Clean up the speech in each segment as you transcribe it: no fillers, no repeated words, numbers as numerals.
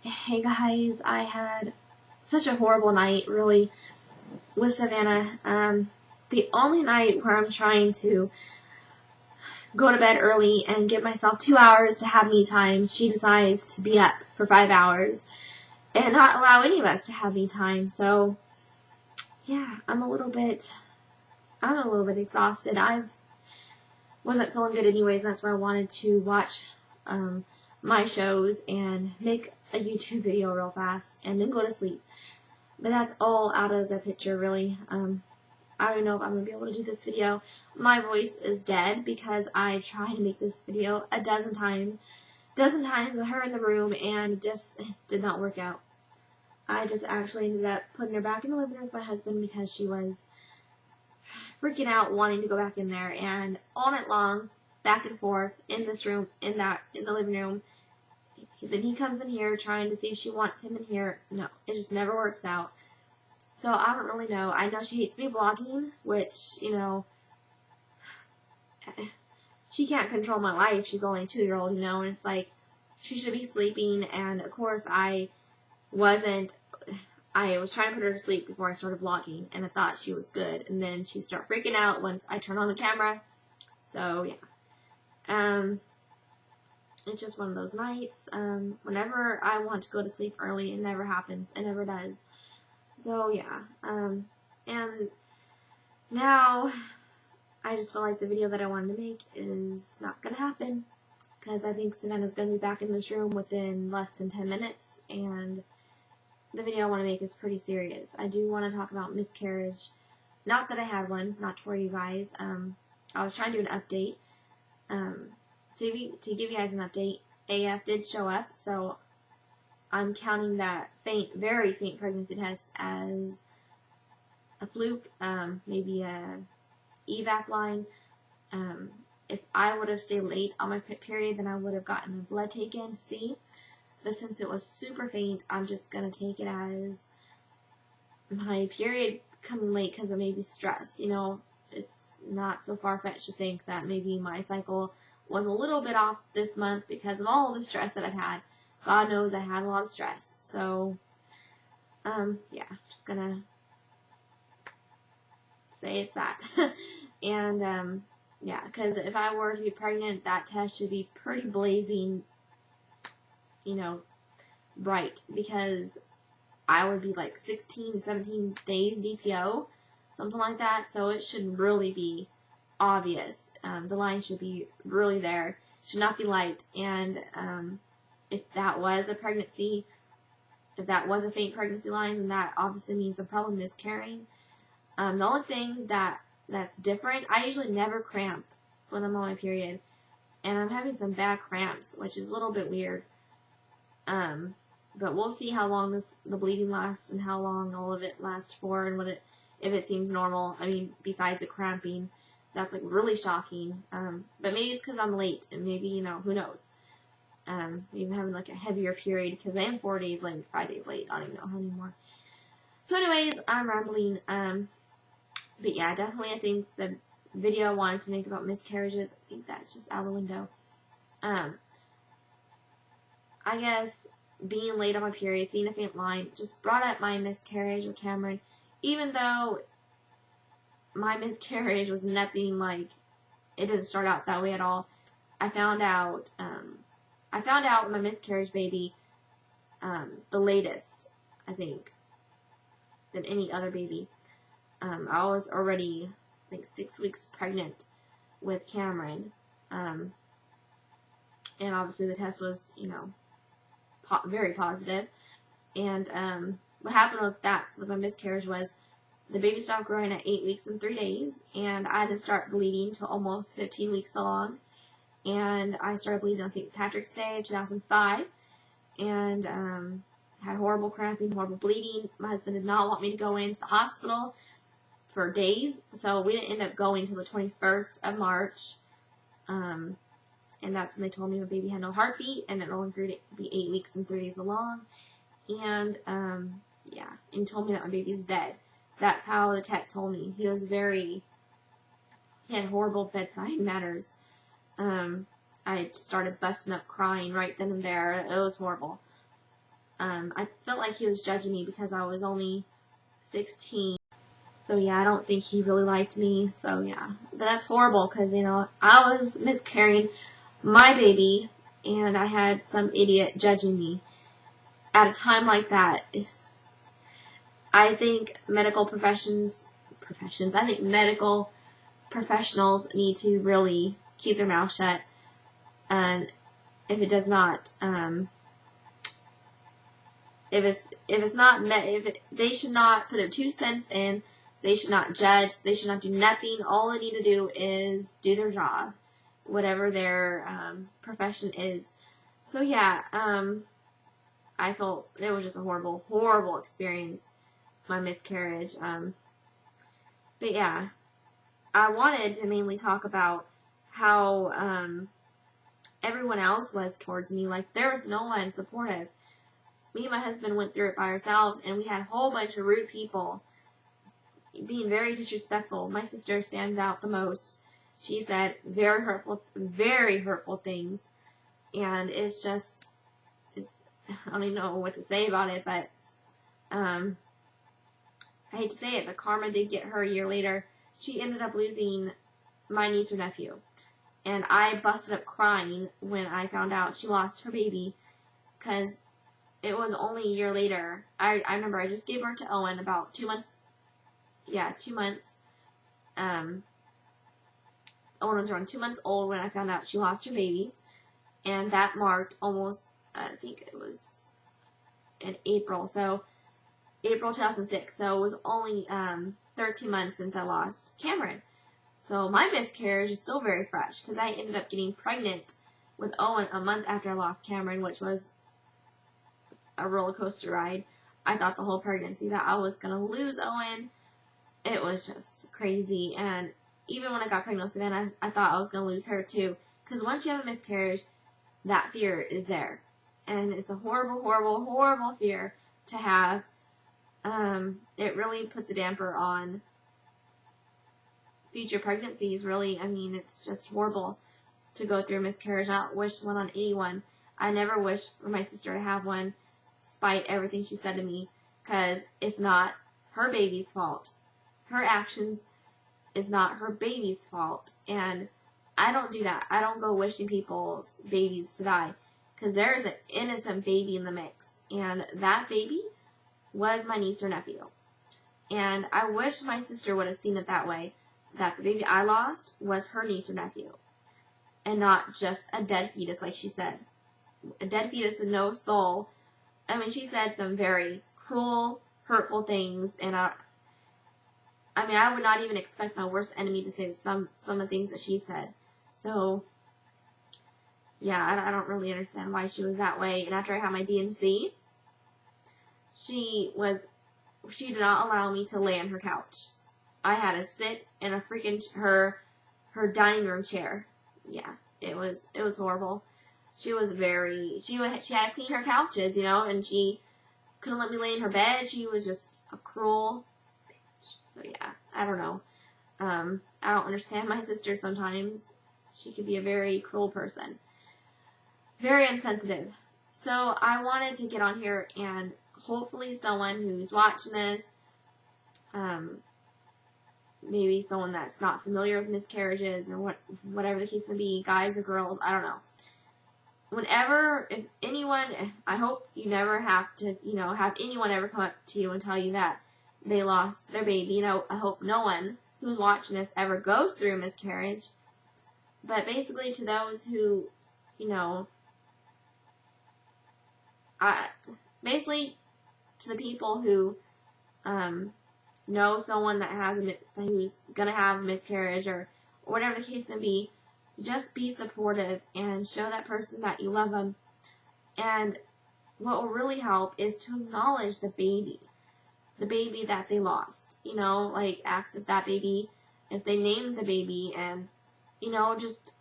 Hey guys, I had such a horrible night, really, with Savannah. The only night where I'm trying to go to bed early and give myself 2 hours to have me time, she decides to be up for 5 hours and not allow any of us to have me time. So, yeah, I'm a little bit exhausted. I wasn't feeling good anyways, and that's why I wanted to watch my shows and make a YouTube video real fast and then go to sleep. But that's all out of the picture, really. I don't know if I'm going to be able to do this video. My voice is dead because I tried to make this video a dozen times with her in the room, and it just did not work out. I just actually ended up putting her back in the living room with my husband because she was freaking out wanting to go back in there, and all night long, back and forth, in this room, in the living room. Then he comes in here trying to see if she wants him in here. No, it just never works out. So I don't really know. I know she hates me vlogging, which, you know, she can't control my life. She's only a 2-year-old, you know, and it's like she should be sleeping. And of course I wasn't. I was trying to put her to sleep before I started vlogging, and I thought she was good. And then she started freaking out once I turned on the camera. So yeah. It's just one of those nights. Whenever I want to go to sleep early, it never happens. It never does. So, yeah. And now, I just feel like the video that I wanted to make is not going to happen. Because I think Savannah's going to be back in this room within less than 10 minutes. And the video I want to make is pretty serious. I do want to talk about miscarriage. Not that I had one. Not to worry, you guys. I was trying to do an update. To give you guys an update, AF did show up, so I'm counting that very faint pregnancy test as a fluke, maybe a evac line. If I would have stayed late on my period, then I would have gotten a blood taken to see. But since it was super faint, I'm just going to take it as my period coming late because of maybe stress. You know, it's not so far-fetched to think that maybe my cycle was a little bit off this month because of all the stress that I've had. God knows I had a lot of stress. So, yeah, just gonna say it's that. And, yeah, because if I were to be pregnant, that test should be pretty blazing, you know, bright, because I would be like 16 to 17 days DPO, something like that. So it should really be obvious. The line should be really there. Should not be light. And if that was a pregnancy, if that was a faint pregnancy line, then that obviously means I'm probably miscarrying. The only thing that's different, I usually never cramp when I'm on my period, and I'm having some bad cramps, which is a little bit weird. But we'll see how long the bleeding lasts and how long all of it lasts for, and if it seems normal. I mean, besides the cramping. That's like really shocking. But maybe it's because I'm late, and maybe, you know, who knows. Maybe I'm having like a heavier period because I am 4 days late, 5 days late. I don't even know how anymore. So anyways, I'm rambling. But yeah, definitely I think the video I wanted to make about miscarriages, I think that's just out the window. I guess being late on my period, seeing a faint line, just brought up my miscarriage with Cameron, even though my miscarriage was nothing like, it didn't start out that way at all. I found out with my miscarriage baby, the latest, I think, than any other baby. I was already, I think, 6 weeks pregnant with Cameron. And obviously the test was, you know, very positive. And what happened with my miscarriage was, the baby stopped growing at 8 weeks and 3 days, and I didn't start bleeding till almost 15 weeks along. And I started bleeding on St. Patrick's Day of 2005, and had horrible cramping, horrible bleeding. My husband did not want me to go into the hospital for days, so we didn't end up going till the 21st of March. And that's when they told me my baby had no heartbeat, and it only grew to be 8 weeks and 3 days along. And yeah, and told me that my baby's dead. That's how the tech told me. He had horrible bedside manners. I started busting up crying right then and there. It was horrible. I felt like he was judging me because I was only 16. So yeah, I don't think he really liked me. So yeah, but that's horrible because, you know, I was miscarrying my baby and I had some idiot judging me at a time like that. I think medical I think medical professionals need to really keep their mouth shut. And if it does not, they should not put their 2 cents in. They should not judge. They should not do nothing. All they need to do is do their job, whatever their profession is. So yeah, I felt it was just a horrible, horrible experience, my miscarriage. But yeah, I wanted to mainly talk about how everyone else was towards me. Like, there was no one supportive. Me and my husband went through it by ourselves, and we had a whole bunch of rude people being very disrespectful. My sister stands out the most. She said very hurtful things, and it's I don't even know what to say about it, but I hate to say it, but karma did get her a year later. She ended up losing my niece or nephew, and I busted up crying when I found out she lost her baby, because it was only a year later. I remember I just gave birth to Owen about 2 months. Yeah, 2 months. Owen was around 2 months old when I found out she lost her baby. And that marked almost, I think it was in April. So, April 2006. So, it was only 13 months since I lost Cameron. So, my miscarriage is still very fresh, because I ended up getting pregnant with Owen a month after I lost Cameron, which was a roller coaster ride. I thought the whole pregnancy that I was going to lose Owen. It was just crazy. And even when I got pregnant with Savannah, I thought I was going to lose her too. Because once you have a miscarriage, that fear is there. And it's a horrible, horrible, horrible fear to have. It really puts a damper on future pregnancies, really. I mean, it's just horrible to go through a miscarriage. I don't wish one on anyone. I never wish for my sister to have one, despite everything she said to me, because it's not her baby's fault. Her actions is not her baby's fault, and I don't do that. I don't go wishing people's babies to die, because there is an innocent baby in the mix, and that baby was my niece or nephew. And I wish my sister would have seen it that way, that the baby I lost was her niece or nephew, and not just a dead fetus, like she said. A dead fetus with no soul. I mean, she said some very cruel, hurtful things, and I would not even expect my worst enemy to say some of the things that she said. So, yeah, I don't really understand why she was that way. And after I had my D&C, she did not allow me to lay on her couch. I had to sit in a freaking her dining room chair. Yeah, it was horrible. She had to clean her couches, you know, and she couldn't let me lay in her bed. She was just a cruel bitch. So yeah, I don't know. I don't understand my sister sometimes. She could be a very cruel person. Very insensitive. So I wanted to get on here and hopefully someone who's watching this, maybe someone that's not familiar with miscarriages or whatever the case may be, guys or girls, I don't know. I hope you never have to, have anyone ever come up to you and tell you that they lost their baby. I hope no one who's watching this ever goes through a miscarriage. But basically, to those who, basically to the people who know someone who's gonna have a miscarriage or whatever the case may be, just be supportive and show that person that you love them. And what will really help is to acknowledge the baby that they lost. Like ask if they named the baby, and just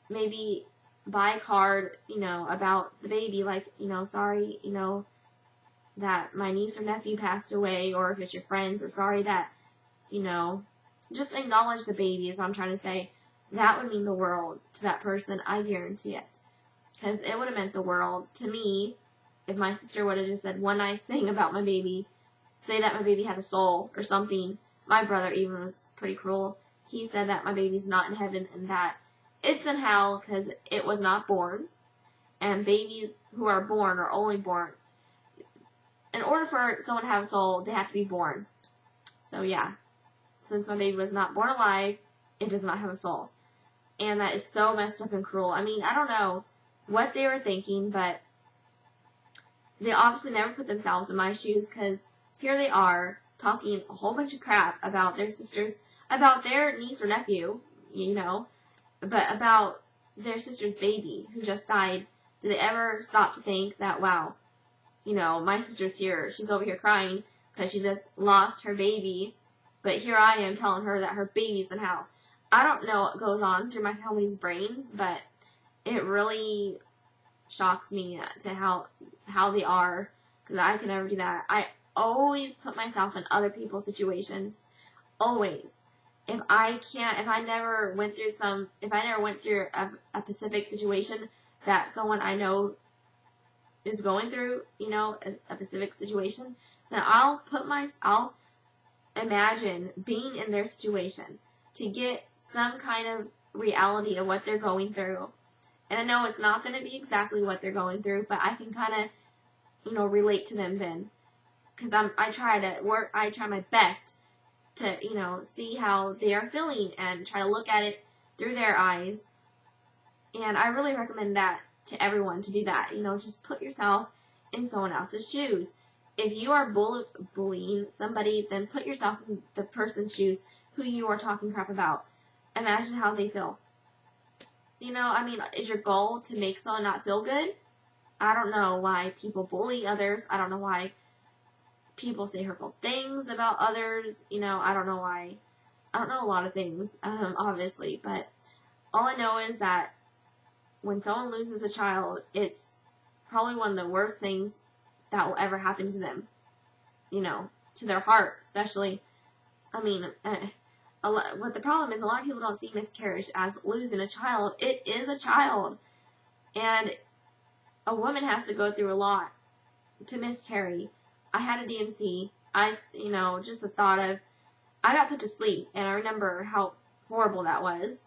maybe buy a card, about the baby, like, sorry, that my niece or nephew passed away, or if it's your friends, or sorry that, just acknowledge the baby is what I'm trying to say. That would mean the world to that person, I guarantee it. Because it would have meant the world to me if my sister would have just said one nice thing about my baby, say that my baby had a soul or something. My brother even was pretty cruel. He said that my baby's not in heaven and that it's in hell because it was not born. And babies who are born are only born. In order for someone to have a soul, they have to be born. So yeah, since my baby was not born alive, it does not have a soul. And that is so messed up and cruel. I mean, I don't know what they were thinking, but they obviously never put themselves in my shoes, because here they are talking a whole bunch of crap about their sisters, about their niece or nephew, you know, but about their sister's baby who just died. Do they ever stop to think that, wow, you know, my sister's here, she's over here crying because she just lost her baby, but here I am telling her that her baby's in hell. I don't know what goes on through my family's brains, but it really shocks me to how they are, because I could never do that. I always put myself in other people's situations. Always. If I never went through a specific situation that someone I know is going through, you know, a specific situation, then I'll imagine being in their situation to get some kind of reality of what they're going through. And I know it's not going to be exactly what they're going through, but I can kind of, you know, relate to them then. Because I try my best to, you know, see how they are feeling and try to look at it through their eyes. And I really recommend that to everyone, to do that. You know, just put yourself in someone else's shoes. If you are bullying somebody, then put yourself in the person's shoes who you are talking crap about. Imagine how they feel. You know, I mean, is your goal to make someone not feel good? I don't know why people bully others. I don't know why people say hurtful things about others. You know, I don't know why. I don't know a lot of things, obviously, but all I know is that when someone loses a child, it's probably one of the worst things that will ever happen to them. You know, to their heart, especially. I mean, what the problem is, a lot of people don't see miscarriage as losing a child. It is a child. And a woman has to go through a lot to miscarry. I had a D&C. You know, just the thought of, I got put to sleep, and I remember how horrible that was,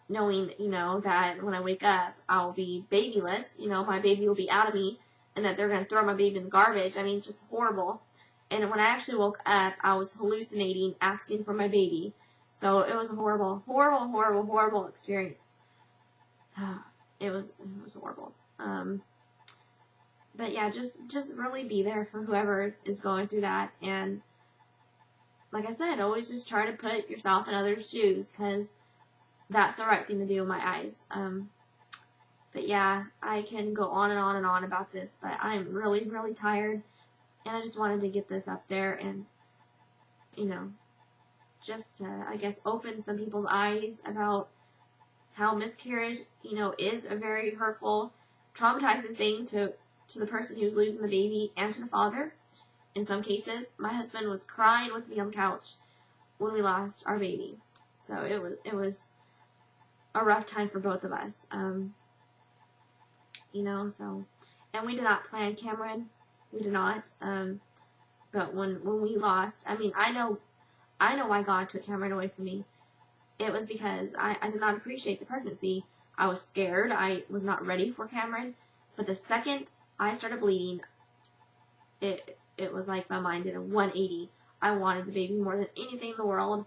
knowing, you know, that when I wake up, I'll be babyless, you know, my baby will be out of me, and that they're going to throw my baby in the garbage. I mean, it's just horrible. And when I actually woke up, I was hallucinating, asking for my baby. So it was a horrible, horrible, horrible, horrible experience. It was horrible. But yeah, just really be there for whoever is going through that. And like I said, always just try to put yourself in others' shoes, because that's the right thing to do in my eyes. But yeah, I can go on and on and on about this, but I'm really, really tired. And I just wanted to get this up there and, you know, just to, I guess, open some people's eyes about how miscarriage, you know, is a very hurtful, traumatizing thing to the person who's losing the baby and to the father. In some cases, my husband was crying with me on the couch when we lost our baby. So it was a rough time for both of us. You know, so, and we did not plan Cameron. We did not. But when we lost, I mean, I know why God took Cameron away from me. It was because I did not appreciate the pregnancy. I was scared. I was not ready for Cameron. But the second I started bleeding, it was like my mind did a 180. I wanted the baby more than anything in the world.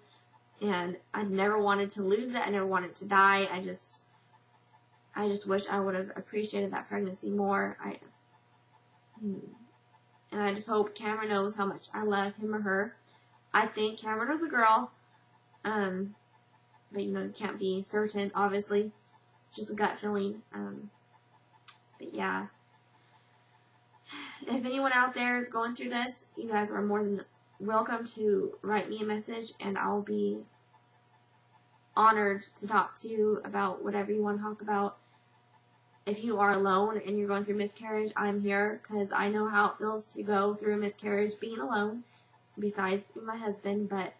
And I never wanted to lose it. I never wanted to die. I just wish I would have appreciated that pregnancy more. And I just hope Cameron knows how much I love him or her. I think Cameron was a girl. But, you know, you can't be certain, obviously. Just a gut feeling. But, yeah. If anyone out there is going through this, you guys are more than welcome to write me a message, and I'll be honored to talk to you about whatever you want to talk about. If you are alone and you're going through miscarriage, I'm here, because I know how it feels to go through a miscarriage being alone, besides my husband. But,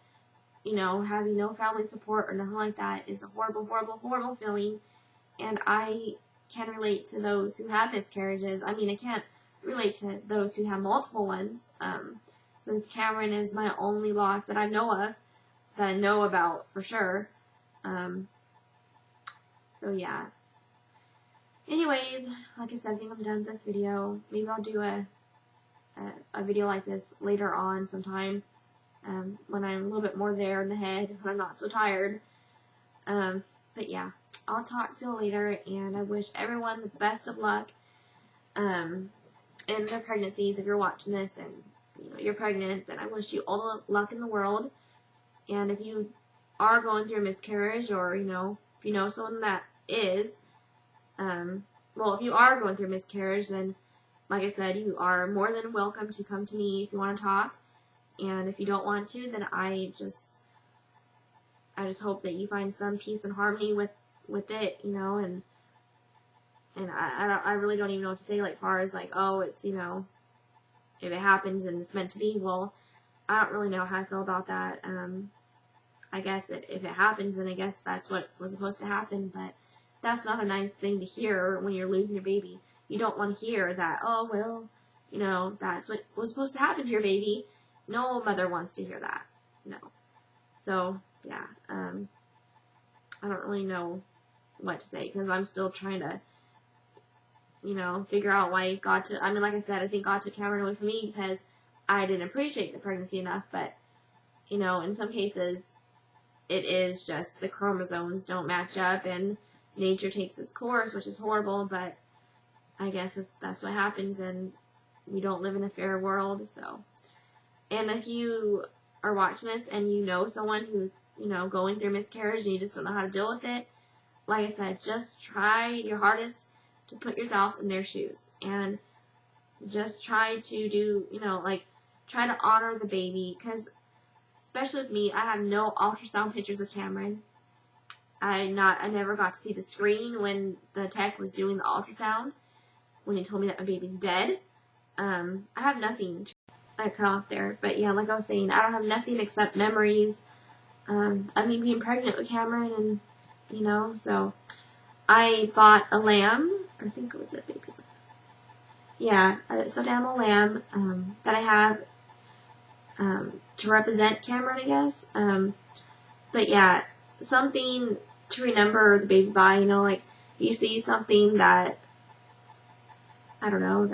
you know, having no family support or nothing like that is a horrible, horrible, horrible feeling. And I can relate to those who have miscarriages. I mean, I can't relate to those who have multiple ones, since Cameron is my only loss that I know of, that I know about for sure. So yeah. Anyways, like I said, I think I'm done with this video. Maybe I'll do a video like this later on sometime, when I'm a little bit more there in the head, when I'm not so tired. But yeah, I'll talk to you later, and I wish everyone the best of luck in their pregnancies. If you're watching this and you're pregnant, then I wish you all the luck in the world. And if you are going through a miscarriage, or if you know someone that is, well, if you are going through a miscarriage, then like I said, you are more than welcome to come to me if you want to talk. And if you don't want to, then I just hope that you find some peace and harmony with it, and I really don't even know what to say, like, far as, like, oh, it's, if it happens and it's meant to be. Well, I don't really know how I feel about that. I guess if it happens, then I guess that's what was supposed to happen, but that's not a nice thing to hear when you're losing your baby. You don't want to hear that, oh, well, that's what was supposed to happen to your baby. No mother wants to hear that. No. So, yeah, I don't really know what to say, because I'm still trying to, figure out why God took, like I said, I think God took Cameron away from me because I didn't appreciate the pregnancy enough, but, in some cases, it is just the chromosomes don't match up, and nature takes its course, which is horrible, but I guess that's what happens, and we don't live in a fair world, so. And if you are watching this and you know someone who's, going through miscarriage and you just don't know how to deal with it, like I said, just try your hardest to put yourself in their shoes, and just try to do, try to honor the baby, because especially with me, I have no ultrasound pictures of Cameron. I never got to see the screen when the tech was doing the ultrasound, when he told me that my baby's dead. I have nothing. I cut off there, but yeah, like I was saying, I don't have nothing except memories of me being pregnant with Cameron, and so I bought a lamb. I think it was a baby. Yeah, so I have a lamb that I have to represent Cameron, I guess. But yeah, something to remember the baby by. Like you see something that, I don't know,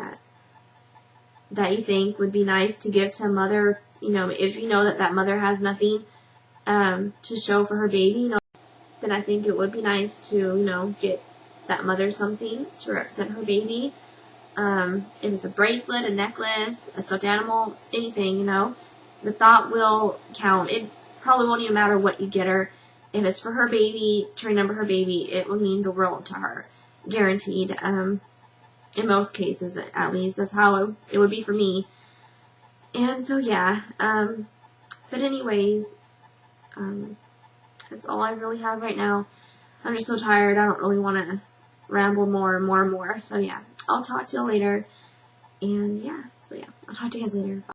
that you think would be nice to give to a mother, if you know that mother has nothing to show for her baby, then I think it would be nice to, get that mother something to represent her baby. If it's a bracelet, a necklace, a stuffed animal, anything, the thought will count. It probably won't even matter what you get her. If it's for her baby, to remember her baby, it will mean the world to her. Guaranteed. In most cases, at least. That's how it would be for me. And so, yeah. But anyways, that's all I really have right now. I'm just so tired. I don't really want to ramble more and more and more. So, yeah. I'll talk to you later. And, yeah. So, yeah. I'll talk to you guys later. Bye.